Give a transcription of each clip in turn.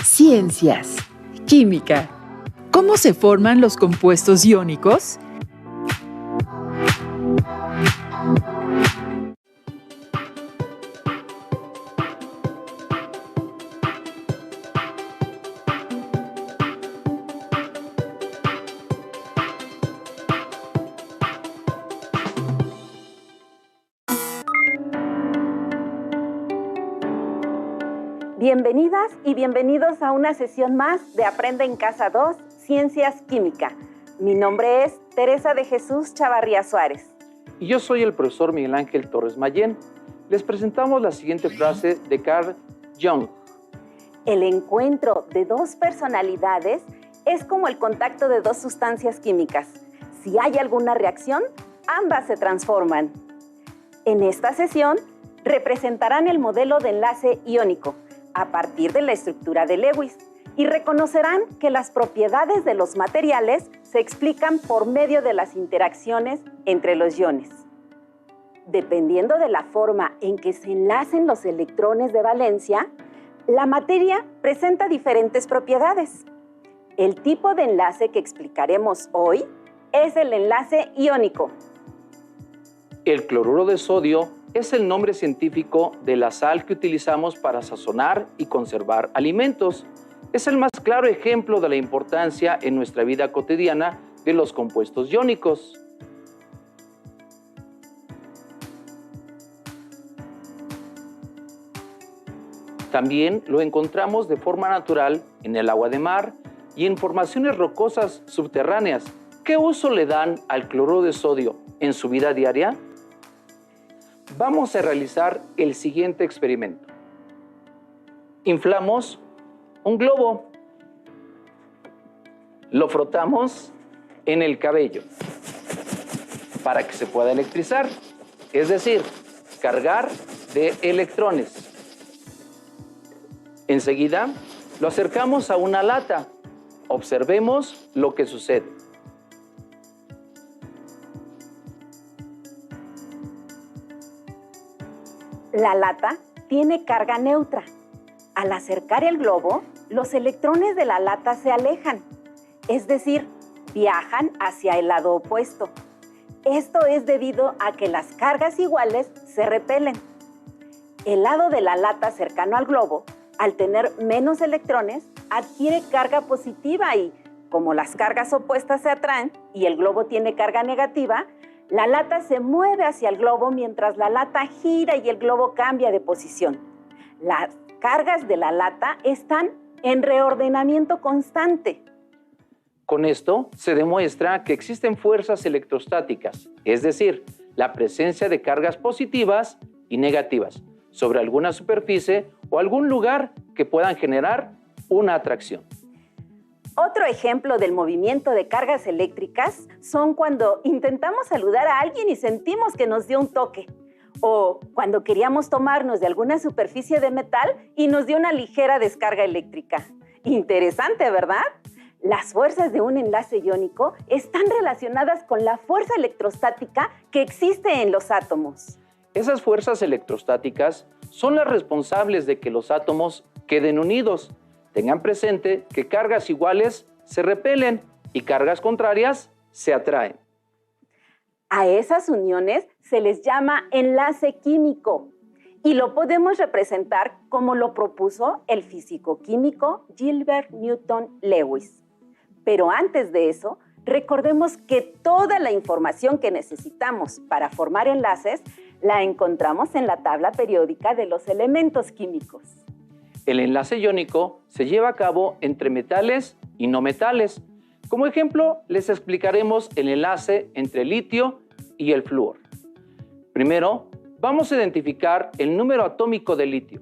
Ciencias. Química. ¿Cómo se forman los compuestos iónicos? Bienvenidas y bienvenidos a una sesión más de Aprende en Casa 2, Ciencias Química. Mi nombre es Teresa de Jesús Chavarría Suárez. Y yo soy el profesor Miguel Ángel Torres Mayén. Les presentamos la siguiente frase de Carl Jung. El encuentro de dos personalidades es como el contacto de dos sustancias químicas. Si hay alguna reacción, ambas se transforman. En esta sesión, representarán el modelo de enlace iónico a partir de la estructura de Lewis y reconocerán que las propiedades de los materiales se explican por medio de las interacciones entre los iones. Dependiendo de la forma en que se enlacen los electrones de valencia, la materia presenta diferentes propiedades. El tipo de enlace que explicaremos hoy es el enlace iónico. El cloruro de sodio es el nombre científico de la sal que utilizamos para sazonar y conservar alimentos. Es el más claro ejemplo de la importancia en nuestra vida cotidiana de los compuestos iónicos. También lo encontramos de forma natural en el agua de mar y en formaciones rocosas subterráneas. ¿Qué uso le dan al cloruro de sodio en su vida diaria? Vamos a realizar el siguiente experimento. Inflamos un globo. Lo frotamos en el cabello para que se pueda electrizar, es decir, cargar de electrones. Enseguida, lo acercamos a una lata. Observemos lo que sucede. La lata tiene carga neutra. Al acercar el globo, los electrones de la lata se alejan, es decir, viajan hacia el lado opuesto. Esto es debido a que las cargas iguales se repelen. El lado de la lata cercano al globo, al tener menos electrones, adquiere carga positiva y, como las cargas opuestas se atraen y el globo tiene carga negativa, la lata se mueve hacia el globo mientras la lata gira y el globo cambia de posición. Las cargas de la lata están en reordenamiento constante. Con esto se demuestra que existen fuerzas electrostáticas, es decir, la presencia de cargas positivas y negativas sobre alguna superficie o algún lugar que puedan generar una atracción. Otro ejemplo del movimiento de cargas eléctricas son cuando intentamos saludar a alguien y sentimos que nos dio un toque, o cuando queríamos tomarnos de alguna superficie de metal y nos dio una ligera descarga eléctrica. Interesante, ¿verdad? Las fuerzas de un enlace iónico están relacionadas con la fuerza electrostática que existe en los átomos. Esas fuerzas electrostáticas son las responsables de que los átomos queden unidos. Tengan presente que cargas iguales se repelen y cargas contrarias se atraen. A esas uniones se les llama enlace químico y lo podemos representar como lo propuso el físico-químico Gilbert Newton Lewis. Pero antes de eso, recordemos que toda la información que necesitamos para formar enlaces la encontramos en la tabla periódica de los elementos químicos. El enlace iónico se lleva a cabo entre metales y no metales. Como ejemplo, les explicaremos el enlace entre el litio y el flúor. Primero, vamos a identificar el número atómico del litio.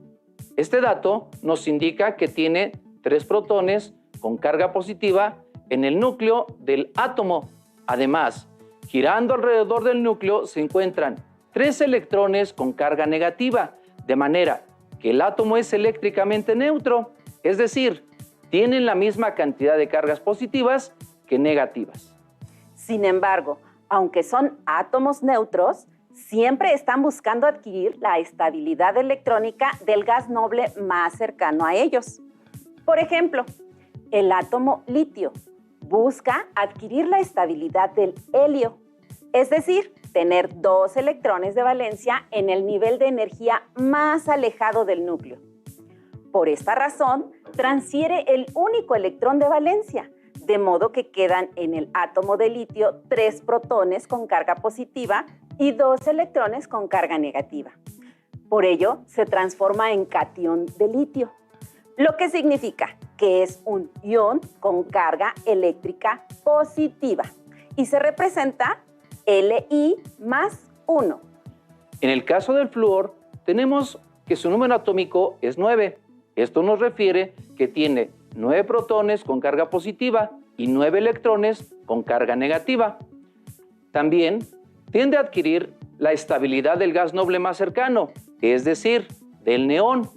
Este dato nos indica que tiene 3 protones con carga positiva en el núcleo del átomo. Además, girando alrededor del núcleo se encuentran 3 electrones con carga negativa, de manera que el átomo es eléctricamente neutro, es decir, tienen la misma cantidad de cargas positivas que negativas. Sin embargo, aunque son átomos neutros, siempre están buscando adquirir la estabilidad electrónica del gas noble más cercano a ellos. Por ejemplo, el átomo litio busca adquirir la estabilidad del helio, es decir, tener 2 electrones de valencia en el nivel de energía más alejado del núcleo. Por esta razón, transfiere el único electrón de valencia, de modo que quedan en el átomo de litio 3 protones con carga positiva y 2 electrones con carga negativa. Por ello, se transforma en catión de litio, lo que significa que es un ion con carga eléctrica positiva y se representa Li más 1. En el caso del flúor, tenemos que su número atómico es 9. Esto nos refiere que tiene 9 protones con carga positiva y 9 electrones con carga negativa. También tiende a adquirir la estabilidad del gas noble más cercano, es decir, del neón.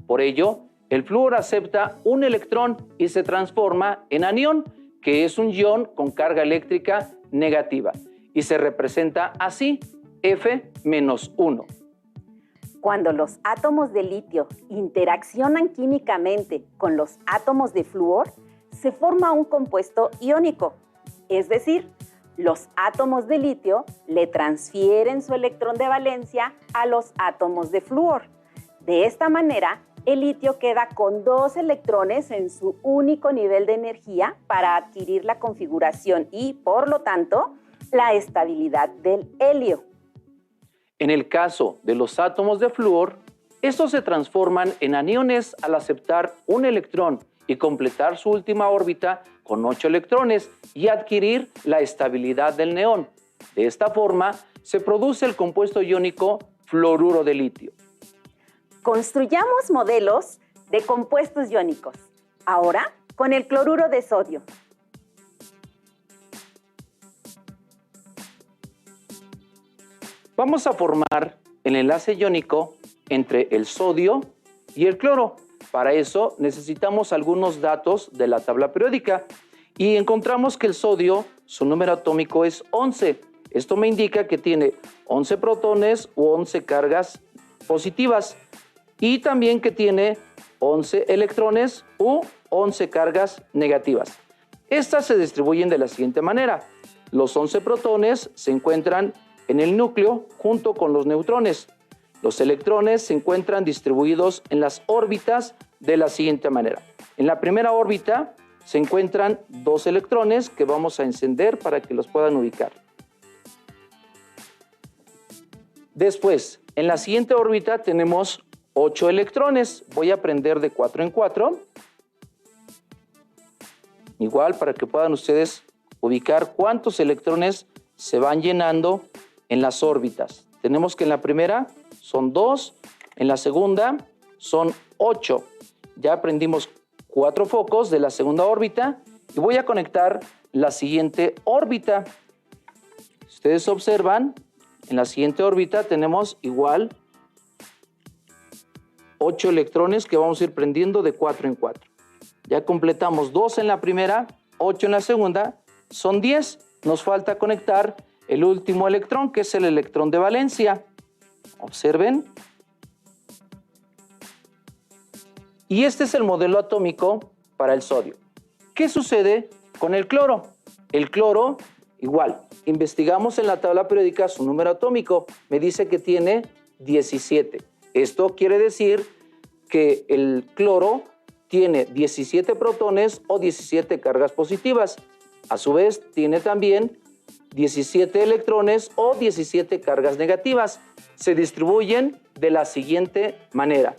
Por ello, el flúor acepta un electrón y se transforma en anión, que es un ion con carga eléctrica negativa, y se representa así, F-1. Cuando los átomos de litio interaccionan químicamente con los átomos de flúor, se forma un compuesto iónico, es decir, los átomos de litio le transfieren su electrón de valencia a los átomos de flúor. De esta manera, el litio queda con 2 electrones en su único nivel de energía para adquirir la configuración y, por lo tanto, la estabilidad del helio. En el caso de los átomos de flúor, estos se transforman en aniones al aceptar un electrón y completar su última órbita con 8 electrones y adquirir la estabilidad del neón. De esta forma, se produce el compuesto iónico fluoruro de litio. Construyamos modelos de compuestos iónicos. Ahora, con el cloruro de sodio. Vamos a formar el enlace iónico entre el sodio y el cloro. Para eso necesitamos algunos datos de la tabla periódica y encontramos que el sodio, su número atómico es 11. Esto me indica que tiene 11 protones u 11 cargas positivas y también que tiene 11 electrones u 11 cargas negativas. Estas se distribuyen de la siguiente manera. Los 11 protones se encuentran en el núcleo junto con los neutrones. Los electrones se encuentran distribuidos en las órbitas de la siguiente manera. En la primera órbita se encuentran 2 electrones que vamos a encender para que los puedan ubicar. Después, en la siguiente órbita tenemos 8 electrones. Voy a prender de 4 en 4. Igual para que puedan ustedes ubicar cuántos electrones se van llenando en las órbitas. Tenemos que en la primera son 2, en la segunda son 8. Ya prendimos 4 focos de la segunda órbita y voy a conectar la siguiente órbita. Si ustedes observan, en la siguiente órbita tenemos igual 8 electrones que vamos a ir prendiendo de 4 en 4. Ya completamos 2 en la primera, 8 en la segunda, son 10. Nos falta conectar el último electrón, que es el electrón de valencia. Observen. Y este es el modelo atómico para el sodio. ¿Qué sucede con el cloro? El cloro, igual, investigamos en la tabla periódica su número atómico. Me dice que tiene 17. Esto quiere decir que el cloro tiene 17 protones o 17 cargas positivas. A su vez, tiene también 17 electrones o 17 cargas negativas. Se distribuyen de la siguiente manera.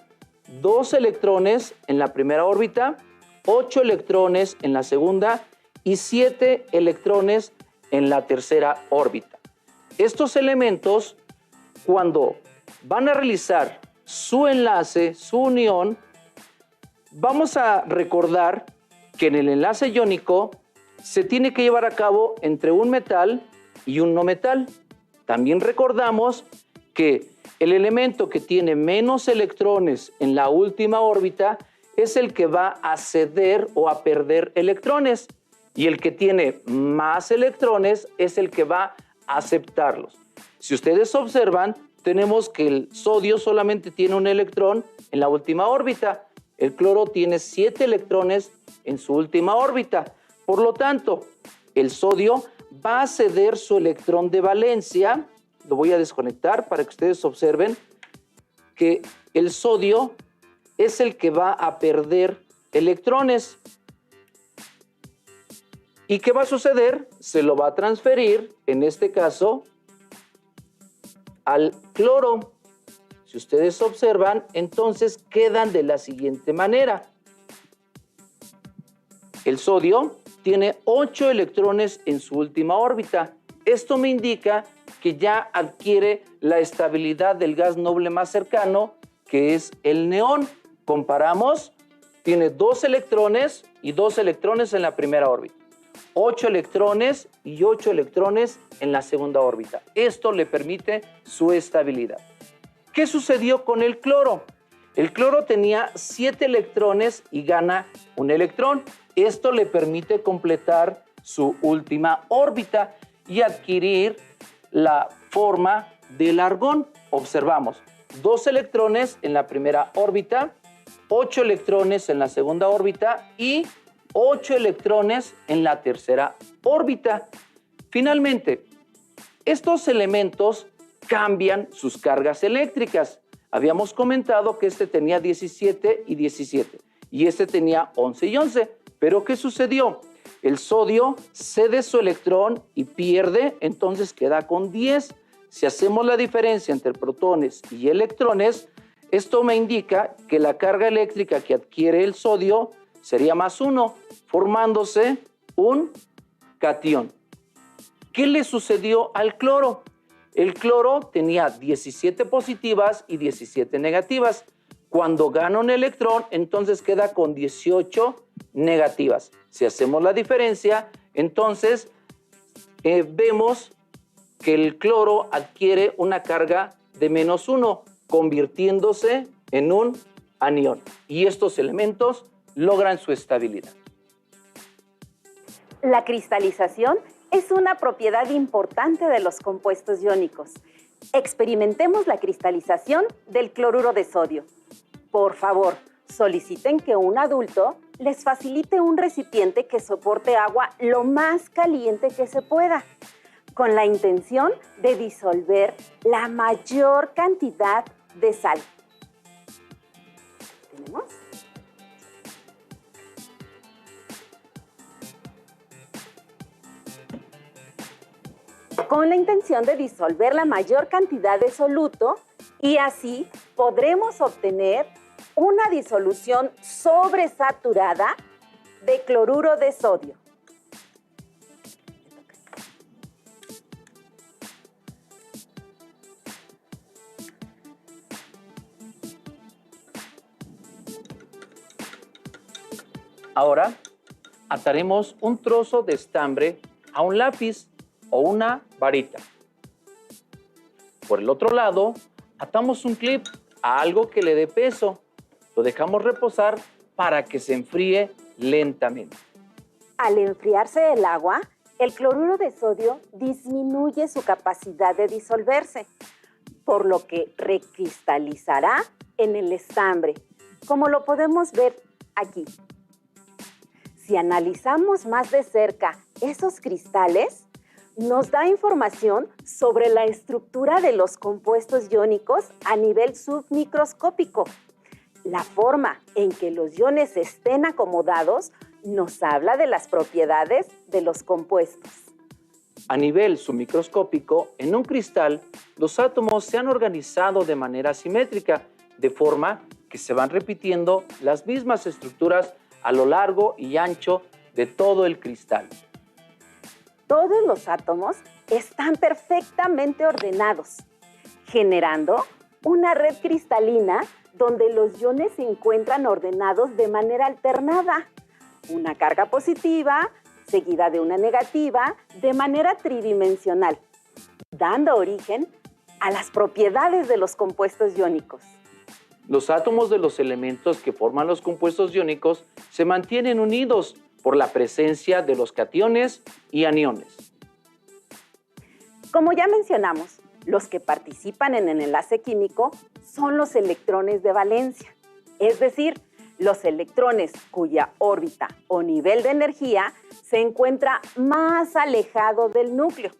2 electrones en la primera órbita, 8 electrones en la segunda y 7 electrones en la tercera órbita. Estos elementos, cuando van a realizar su enlace, su unión, vamos a recordar que en el enlace iónico se tiene que llevar a cabo entre un metal y un no metal. También recordamos que el elemento que tiene menos electrones en la última órbita es el que va a ceder o a perder electrones y el que tiene más electrones es el que va a aceptarlos. Si ustedes observan, tenemos que el sodio solamente tiene un electrón en la última órbita, El cloro tiene 7 electrones en su última órbita. Por lo tanto, el sodio va a ceder su electrón de valencia. Lo voy a desconectar para que ustedes observen que el sodio es el que va a perder electrones. ¿Y qué va a suceder? Se lo va a transferir, en este caso, al cloro. Si ustedes observan, entonces quedan de la siguiente manera. El sodio tiene 8 electrones en su última órbita. Esto me indica que ya adquiere la estabilidad del gas noble más cercano, que es el neón. Comparamos, tiene 2 electrones y 2 electrones en la primera órbita. 8 electrones y 8 electrones en la segunda órbita. Esto le permite su estabilidad. ¿Qué sucedió con el cloro? El cloro tenía 7 electrones y gana un electrón. Esto le permite completar su última órbita y adquirir la forma del argón. Observamos 2 electrones en la primera órbita, 8 electrones en la segunda órbita y 8 electrones en la tercera órbita. Finalmente, estos elementos cambian sus cargas eléctricas. Habíamos comentado que este tenía 17 y 17 y este tenía 11 y 11. ¿Pero qué sucedió? El sodio cede su electrón y pierde, entonces queda con 10. Si hacemos la diferencia entre protones y electrones, esto me indica que la carga eléctrica que adquiere el sodio sería +1, formándose un catión. ¿Qué le sucedió al cloro? El cloro tenía 17 positivas y 17 negativas. Cuando gana un electrón, entonces queda con 18 negativas. Si hacemos la diferencia, entonces vemos que el cloro adquiere una carga de -1, convirtiéndose en un anión. Y estos elementos logran su estabilidad. La cristalización es una propiedad importante de los compuestos iónicos. Experimentemos la cristalización del cloruro de sodio. Por favor, soliciten que un adulto les facilite un recipiente que soporte agua lo más caliente que se pueda, con la intención de disolver la mayor cantidad de sal. ¿Tenemos? Con la intención de disolver la mayor cantidad de soluto y así podremos obtener una disolución sobresaturada de cloruro de sodio. Ahora ataremos un trozo de estambre a un lápiz o una varita. Por el otro lado, atamos un clip a algo que le dé peso. Lo dejamos reposar para que se enfríe lentamente. Al enfriarse el agua, el cloruro de sodio disminuye su capacidad de disolverse, por lo que recristalizará en el estambre, como lo podemos ver aquí. Si analizamos más de cerca esos cristales, nos da información sobre la estructura de los compuestos iónicos a nivel submicroscópico. La forma en que los iones estén acomodados nos habla de las propiedades de los compuestos. A nivel submicroscópico, en un cristal, los átomos se han organizado de manera simétrica, de forma que se van repitiendo las mismas estructuras a lo largo y ancho de todo el cristal. Todos los átomos están perfectamente ordenados, generando una red cristalina donde los iones se encuentran ordenados de manera alternada. Una carga positiva seguida de una negativa de manera tridimensional, dando origen a las propiedades de los compuestos iónicos. Los átomos de los elementos que forman los compuestos iónicos se mantienen unidos por la presencia de los cationes y aniones. Como ya mencionamos, los que participan en el enlace químico son los electrones de valencia, es decir, Los electrones cuya órbita o nivel de energía se encuentra más alejado del núcleo.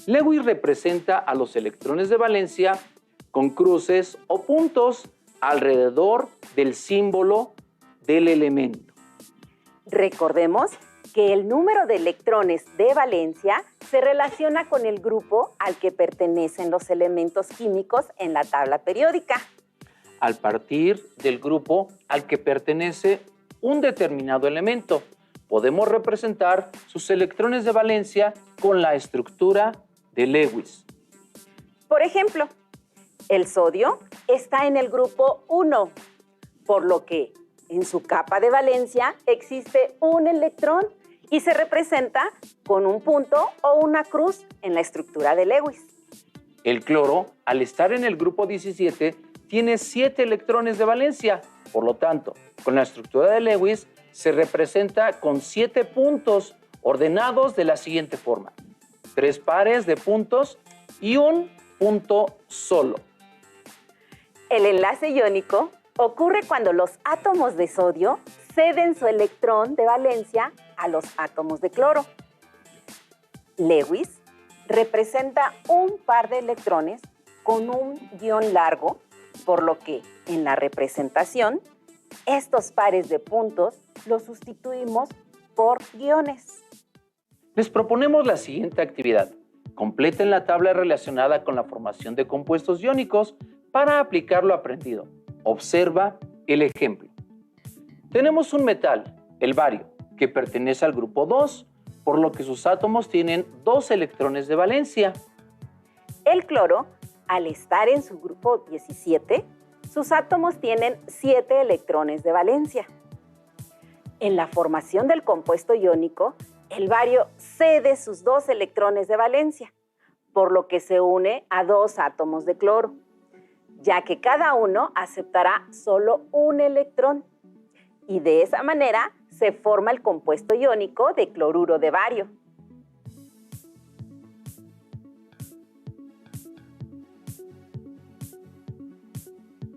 Lewis representa a los electrones de valencia con cruces o puntos alrededor del símbolo del elemento. Recordemos que el número de electrones de valencia se relaciona con el grupo al que pertenecen los elementos químicos en la tabla periódica. Al partir del grupo al que pertenece un determinado elemento, podemos representar sus electrones de valencia con la estructura de Lewis. Por ejemplo, el sodio está en el grupo 1, por lo que en su capa de valencia existe un electrón y se representa con un punto o una cruz en la estructura de Lewis. El cloro, al estar en el grupo 17, tiene 7 electrones de valencia. Por lo tanto, con la estructura de Lewis se representa con 7 puntos ordenados de la siguiente forma: 3 pares de puntos y un punto solo. El enlace iónico ocurre cuando los átomos de sodio ceden su electrón de valencia a los átomos de cloro. Lewis representa un par de electrones con un guión largo, por lo que en la representación, estos pares de puntos los sustituimos por guiones. Les proponemos la siguiente actividad. Completen la tabla relacionada con la formación de compuestos iónicos para aplicar lo aprendido. Observa el ejemplo. Tenemos un metal, el bario, que pertenece al grupo 2, por lo que sus átomos tienen 2 electrones de valencia. El cloro, al estar en su grupo 17, sus átomos tienen 7 electrones de valencia. En la formación del compuesto iónico, el bario cede sus 2 electrones de valencia, por lo que se une a 2 átomos de cloro, ya que cada uno aceptará solo un electrón. Y de esa manera se forma el compuesto iónico de cloruro de bario.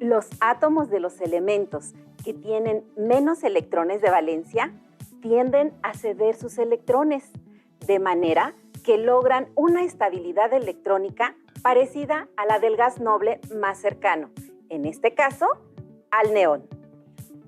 Los átomos de los elementos que tienen menos electrones de valencia tienden a ceder sus electrones, de manera que logran una estabilidad electrónica parecida a la del gas noble más cercano, en este caso, al neón.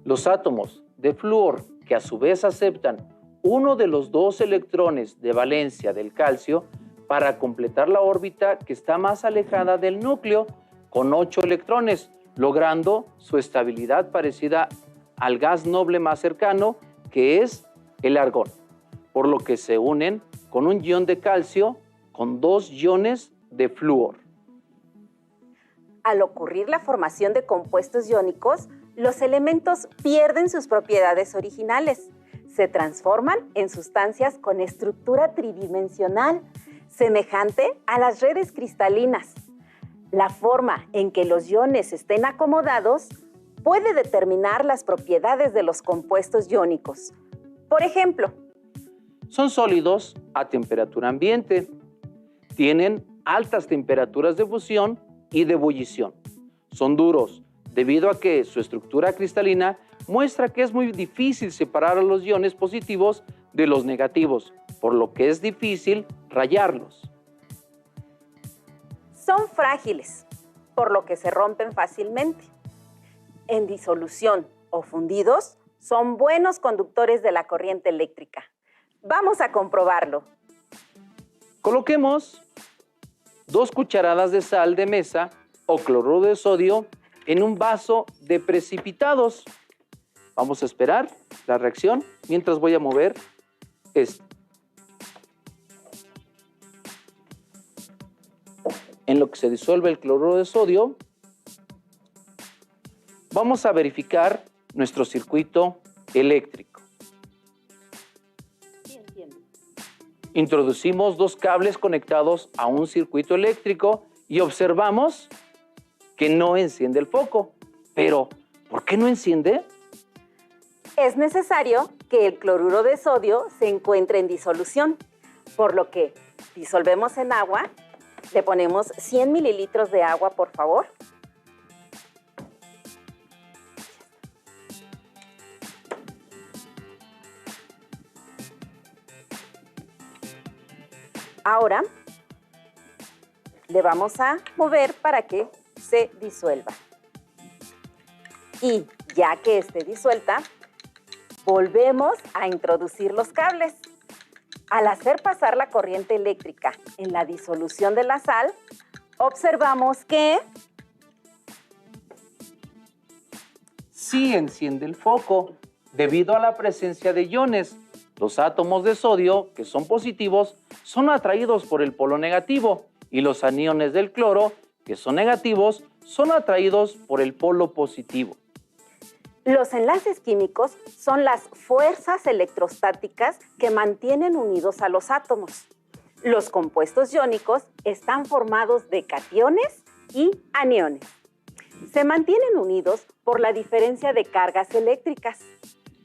Los átomos de flúor, que a su vez aceptan uno de los 2 electrones de valencia del calcio para completar la órbita que está más alejada del núcleo, con 8 electrones, logrando su estabilidad parecida al gas noble más cercano, que es el argón, por lo que se unen con un ion de calcio con 2 iones de flúor. Al ocurrir la formación de compuestos iónicos, los elementos pierden sus propiedades originales, se transforman en sustancias con estructura tridimensional, semejante a las redes cristalinas. La forma en que los iones estén acomodados puede determinar las propiedades de los compuestos iónicos. Por ejemplo, son sólidos a temperatura ambiente, tienen altas temperaturas de fusión y de ebullición. Son duros debido a que su estructura cristalina muestra que es muy difícil separar a los iones positivos de los negativos, por lo que es difícil rayarlos. Son frágiles, por lo que se rompen fácilmente. En disolución o fundidos, son buenos conductores de la corriente eléctrica. Vamos a comprobarlo. Coloquemos 2 cucharadas de sal de mesa o cloruro de sodio en un vaso de precipitados. Vamos a esperar la reacción mientras voy a mover esto. En lo que se disuelve el cloruro de sodio, vamos a verificar nuestro circuito eléctrico. Sí, entiendo. Introducimos 2 cables conectados a un circuito eléctrico y observamos que no enciende el foco. Pero, ¿por qué no enciende? Es necesario que el cloruro de sodio se encuentre en disolución, por lo que disolvemos en agua. Le ponemos 100 mililitros de agua, por favor. Ahora le vamos a mover para que se disuelva. Y ya que esté disuelta, volvemos a introducir los cables. Al hacer pasar la corriente eléctrica en la disolución de la sal, observamos que sí enciende el foco debido a la presencia de iones. Los átomos de sodio, que son positivos, son atraídos por el polo negativo y los aniones del cloro, que son negativos, son atraídos por el polo positivo. Los enlaces químicos son las fuerzas electrostáticas que mantienen unidos a los átomos. Los compuestos iónicos están formados de cationes y aniones. Se mantienen unidos por la diferencia de cargas eléctricas.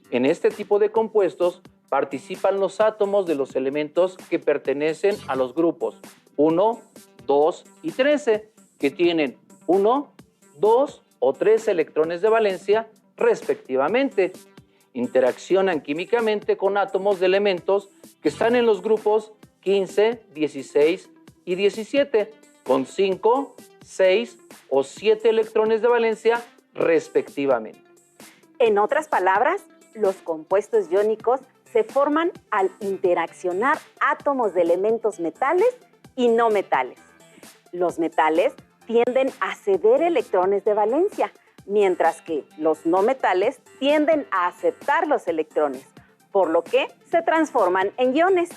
En este tipo de compuestos participan los átomos de los elementos que pertenecen a los grupos 1, 2 y 13, que tienen 1, 2 o 3 electrones de valencia respectivamente. Interaccionan químicamente con átomos de elementos que están en los grupos 15, 16 y 17, con 5, 6 o 7 electrones de valencia respectivamente. En otras palabras, los compuestos iónicos se forman al interaccionar átomos de elementos metales y no metales. Los metales tienden a ceder electrones de valencia, mientras que los no metales tienden a aceptar los electrones, por lo que se transforman en iones.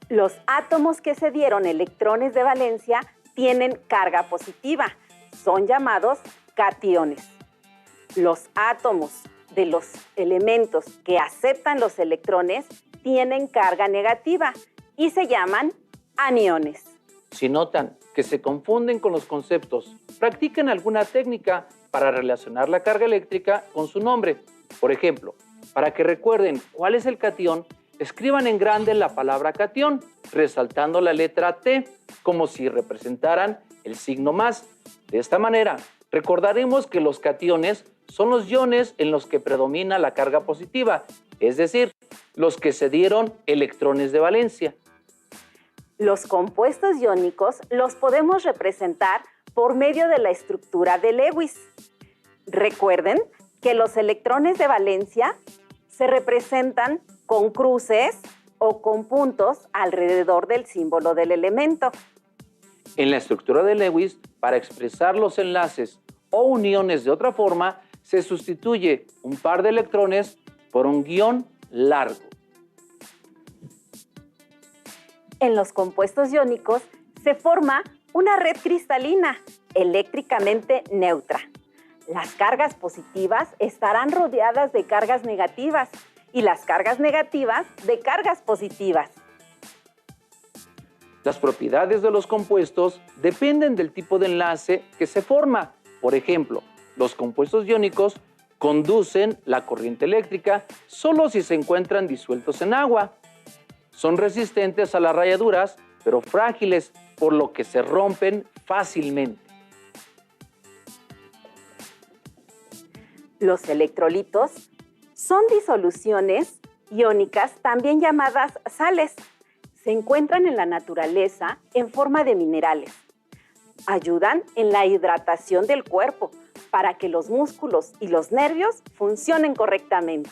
Los átomos que cedieron electrones de valencia tienen carga positiva, son llamados cationes. Los átomos de los elementos que aceptan los electrones tienen carga negativa y se llaman aniones. Si notan que se confunden con los conceptos, practiquen alguna técnica para relacionar la carga eléctrica con su nombre. Por ejemplo, para que recuerden cuál es el catión, escriban en grande la palabra catión, resaltando la letra T, como si representaran el signo más. De esta manera, recordaremos que los cationes son los iones en los que predomina la carga positiva, es decir, los que cedieron electrones de valencia. Los compuestos iónicos los podemos representar por medio de la estructura de Lewis. Recuerden que los electrones de valencia se representan con cruces o con puntos alrededor del símbolo del elemento. En la estructura de Lewis, para expresar los enlaces o uniones de otra forma, se sustituye un par de electrones por un guión largo. En los compuestos iónicos se forma una red cristalina eléctricamente neutra. Las cargas positivas estarán rodeadas de cargas negativas y las cargas negativas de cargas positivas. Las propiedades de los compuestos dependen del tipo de enlace que se forma. Por ejemplo, los compuestos iónicos conducen la corriente eléctrica solo si se encuentran disueltos en agua. Son resistentes a las rayaduras, pero frágiles, por lo que se rompen fácilmente. Los electrolitos son disoluciones iónicas, también llamadas sales. Se encuentran en la naturaleza en forma de minerales. Ayudan en la hidratación del cuerpo para que los músculos y los nervios funcionen correctamente.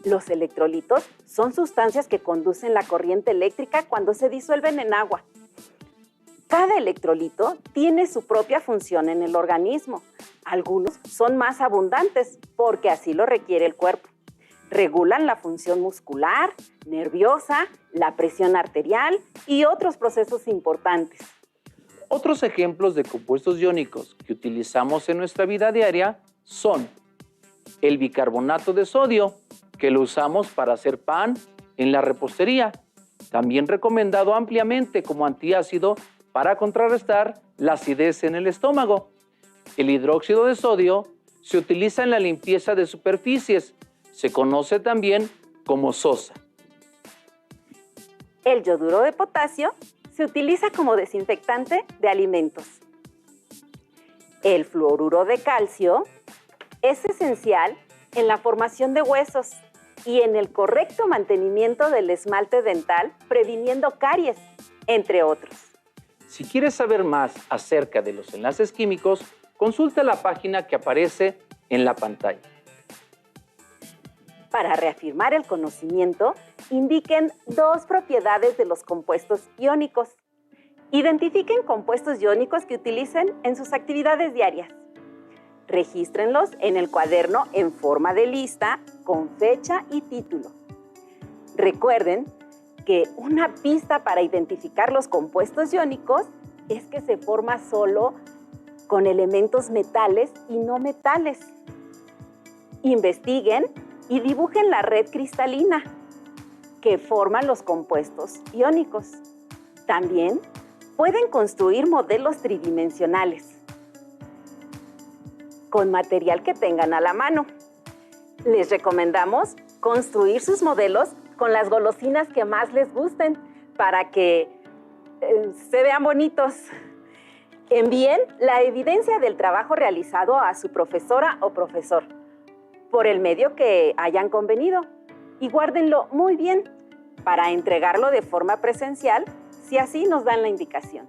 Los electrolitos son sustancias que conducen la corriente eléctrica cuando se disuelven en agua. Cada electrolito tiene su propia función en el organismo. Algunos son más abundantes porque así lo requiere el cuerpo. Regulan la función muscular, nerviosa, la presión arterial y otros procesos importantes. Otros ejemplos de compuestos iónicos que utilizamos en nuestra vida diaria son el bicarbonato de sodio, que lo usamos para hacer pan en la repostería, también recomendado ampliamente como antiácido para contrarrestar la acidez en el estómago. El hidróxido de sodio se utiliza en la limpieza de superficies, se conoce también como sosa. El yoduro de potasio se utiliza como desinfectante de alimentos. El fluoruro de calcio es esencial en la formación de huesos y en el correcto mantenimiento del esmalte dental, previniendo caries. entre otros. Si quieres saber más acerca de los enlaces químicos, consulta la página que aparece en la pantalla. Para reafirmar el conocimiento, indiquen 2 propiedades de los compuestos iónicos. Identifiquen compuestos iónicos que utilicen en sus actividades diarias. Regístrenlos en el cuaderno en forma de lista con fecha y título. Recuerden que una pista para identificar los compuestos iónicos es que se forma solo con elementos metales y no metales. Investiguen y dibujen la red cristalina que forman los compuestos iónicos. También pueden construir modelos tridimensionales con material que tengan a la mano. Les recomendamos construir sus modelos con las golosinas que más les gusten para que se vean bonitos. Envíen la evidencia del trabajo realizado a su profesora o profesor por el medio que hayan convenido y guárdenlo muy bien para entregarlo de forma presencial si así nos dan la indicación.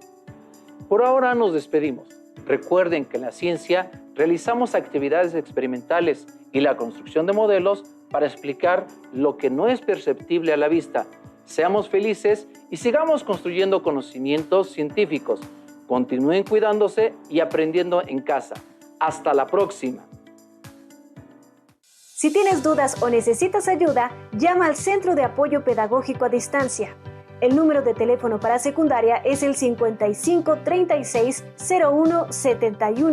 Por ahora nos despedimos. Recuerden que en la ciencia realizamos actividades experimentales y la construcción de modelos para explicar lo que no es perceptible a la vista. Seamos felices y sigamos construyendo conocimientos científicos. Continúen cuidándose y aprendiendo en casa. Hasta la próxima. Si tienes dudas o necesitas ayuda, llama al Centro de Apoyo Pedagógico a Distancia. El número de teléfono para secundaria es el 55 36 01 71.